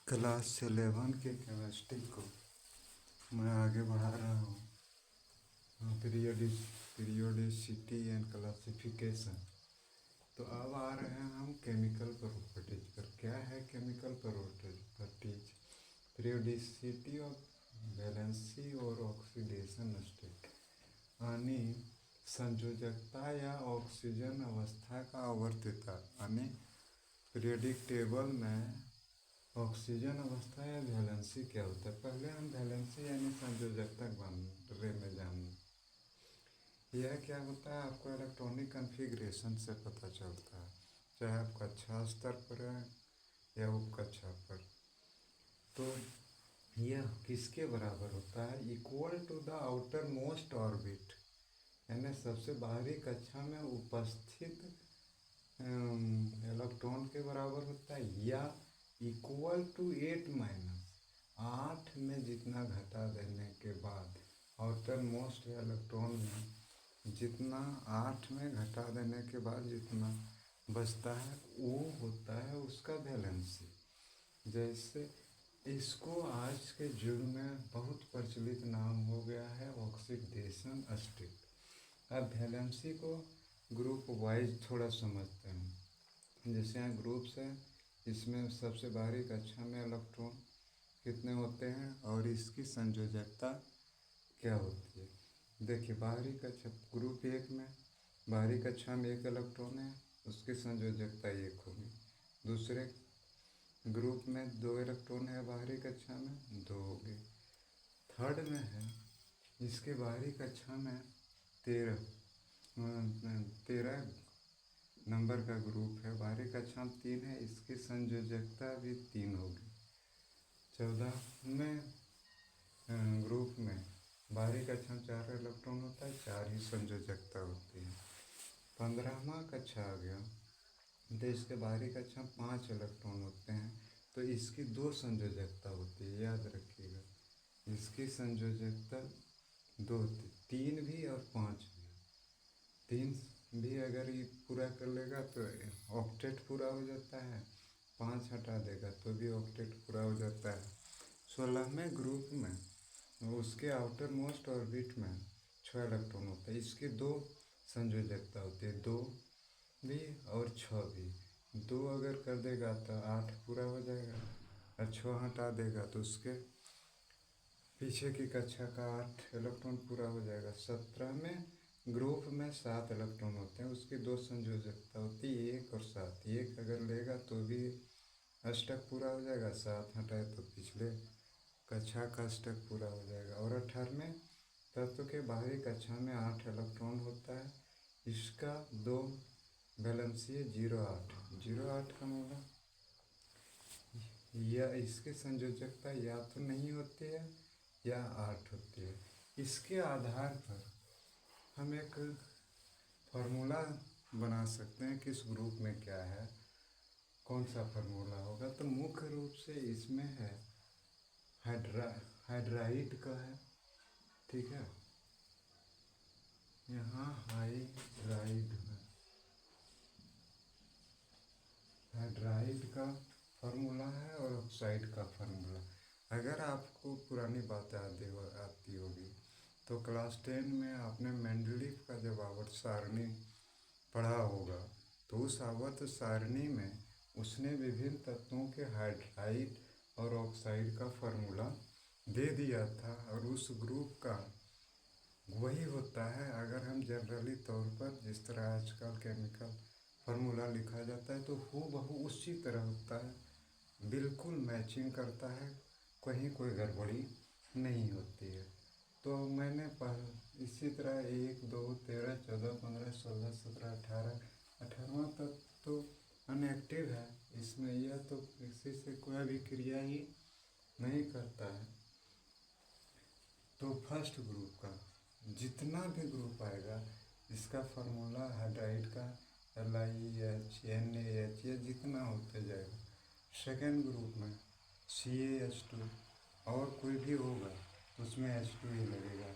Class 11 के chemistry को मैं आगे बढ़ा रहा हूँ। Periodicity and classification. तो अब आ रहे हैं हम केमिकल प्रॉपर्टीज पर। क्या है केमिकल प्रॉपर्टीज? पीरियोडिसिटी और वैलेंसी और ऑक्सीडेशन स्टेट, यानी संयोजकता या ऑक्सीजन अवस्था का आवर्तता, यानी पीरियोडिक टेबल में ऑक्सीजन अवस्था या वैलेंसी क्या होता है। पहले हम वैलेंसी यानी संयोजकता के बारे में जानें। यह क्या होता है आपको इलेक्ट्रॉनिक कन्फिग्रेशन से पता चलता है, चाहे आप कक्षा स्तर पर हैं या उपकक्षा पर। तो यह किसके बराबर होता है? Equal to the outermost orbit, यानी सबसे बाहरी कक्षा में उपस्थित इलेक्ट्रॉन के बराबर होता है, या इक्वल टू 8 में जितना घटा देने के बाद आउटर मोस्ट इलेक्ट्रॉन में जितना 8 में घटा देने के बाद जितना बचता है वो होता है उसका वैलेंसी। जैसे इसको आज के युग में बहुत प्रचलित नाम हो गया है ऑक्सीडेशन स्टेट। अब वैलेंसी को ग्रुप वाइज थोड़ा समझते हैं। जैसे यहाँ ग्रुप्स है, इसमें सबसे बाहरी कक्षा में इलेक्ट्रॉन कितने होते हैं और इसकी संयोजकता क्या होती है। देखिए बाहरी कक्षा ग्रुप 1 में बाहरी कक्षा में 1 इलेक्ट्रॉन है, उसकी संयोजकता 1 होगी। दूसरे ग्रुप में 2 इलेक्ट्रॉन है बाहरी कक्षा में, 2 होगी। थर्ड में है, इसके बाहरी कक्षा में 13 नंबर का ग्रुप है, बाहरी कक्षा में 3 है, इसकी संयोजकता भी 3 होगी। 14वें ग्रुप में बाहरी कक्षा में 4 इलेक्ट्रॉन होता है, 4 ही संयोजकता होती है। 15वां कक्षा आ गया तो इसके बाहरी कक्षा में 5 इलेक्ट्रॉन होते हैं, तो इसकी 2 संयोजकता होती है, याद रखिएगा। इसकी संयोजकता 2 होती, 3 भी और 5 भी। 3 भी अगर ये पूरा कर लेगा तो ऑक्टेट पूरा हो जाता है, 5 हटा देगा तो भी ऑक्टेट पूरा हो जाता है। 16वें ग्रुप में उसके आउटर मोस्ट ऑर्बिट में 6 इलेक्ट्रॉन होते हैं, इसकी 2 संयोजकता होती है, 2 भी और 6 भी। 2 अगर कर देगा तो 8 पूरा हो जाएगा, और 6 हटा देगा तो उसके पीछे की कक्षा का 8 इलेक्ट्रॉन पूरा हो जाएगा। 17वें ग्रुप में 7 इलेक्ट्रॉन होते हैं, उसकी 2 संयोजकता होती है, 1 और 7। 1 अगर लेगा तो भी अष्टक पूरा हो जाएगा, 7 हटाए तो पिछले कक्षा का अष्टक पूरा हो जाएगा। और 18वें तत्व के बाहरी कक्षा में 8 इलेक्ट्रॉन होता है, इसका 2 वैलेंसी है, 0,8। 0,8 का मतलब या इसकी संयोजकता या तो नहीं होती है या 8 होती है। इसके आधार पर हम एक फार्मूला बना सकते हैं किस ग्रुप में क्या है, कौन सा फार्मूला होगा। तो मुख्य रूप से इसमें है हाइड्राइड का है, ठीक है। यहाँ हाइड्राइड का फार्मूला है और ऑक्साइड का फार्मूला। अगर आपको पुरानी बातें आती होगी तो क्लास 10 में आपने मेंडलीफ का जब आवर्त सारणी पढ़ा होगा, तो उस आवर्त सारणी में उसने विभिन्न तत्वों के हाइड्राइड और ऑक्साइड का फार्मूला दे दिया था, और उस ग्रुप का वही होता है। अगर हम जनरली तौर पर जिस तरह आजकल केमिकल फार्मूला लिखा जाता है तो हूबहू उसी तरह होता है, बिल्कुल मैचिंग करता है, कहीं कोई गड़बड़ी नहीं होती है। तो मैंने इसी तरह 1, 2, 13, 14, 15, 16, 17, 18, 18वां तक तो अनएक्टिव है, इसमें यह तो किसी से कोई भी क्रिया ही नहीं करता है। तो फर्स्ट ग्रुप का जितना भी ग्रुप आएगा इसका फार्मूला हाइड्राइड का LiH NaH ये जितना होते जाएगा। सेकेंड ग्रुप में CaH2 और कोई भी होगा तो उसमें H2 ही लगेगा।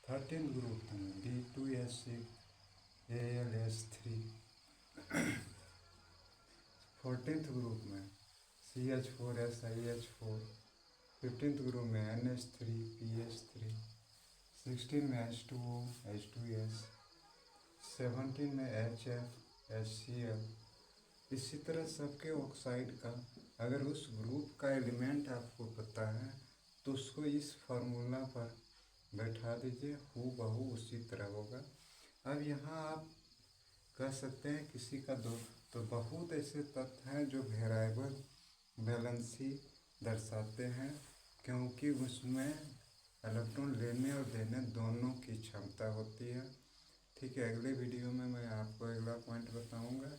13th ग्रुप में B2H6 AlH3। 14th ग्रुप में CH4 SiH4, 15th ग्रुप में NH3 PH3, 16 में H2O H2S, 17 में HF HCl। इसी तरह सबके ऑक्साइड का अगर उस ग्रुप का एलिमेंट आपको पता है तो उसको इस फार्मूला पर बैठा दीजिए, हूबहू उसी तरह होगा। अब यहाँ आप कह सकते हैं किसी का दो, तो बहुत ऐसे तत्व हैं जो वेरिएबल वैलेंसी दर्शाते हैं, क्योंकि उसमें इलेक्ट्रॉन लेने और देने दोनों की क्षमता होती है। ठीक है, अगले वीडियो में मैं आपको अगला पॉइंट बताऊंगा,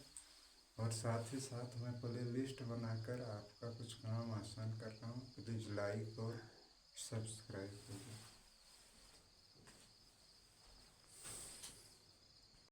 और साथ ही साथ मैं प्ले लिस्ट बनाकर आपका कुछ काम आसान कर रहा हूँ। प्लीज़ लाइक और सब्सक्राइब कीजिए।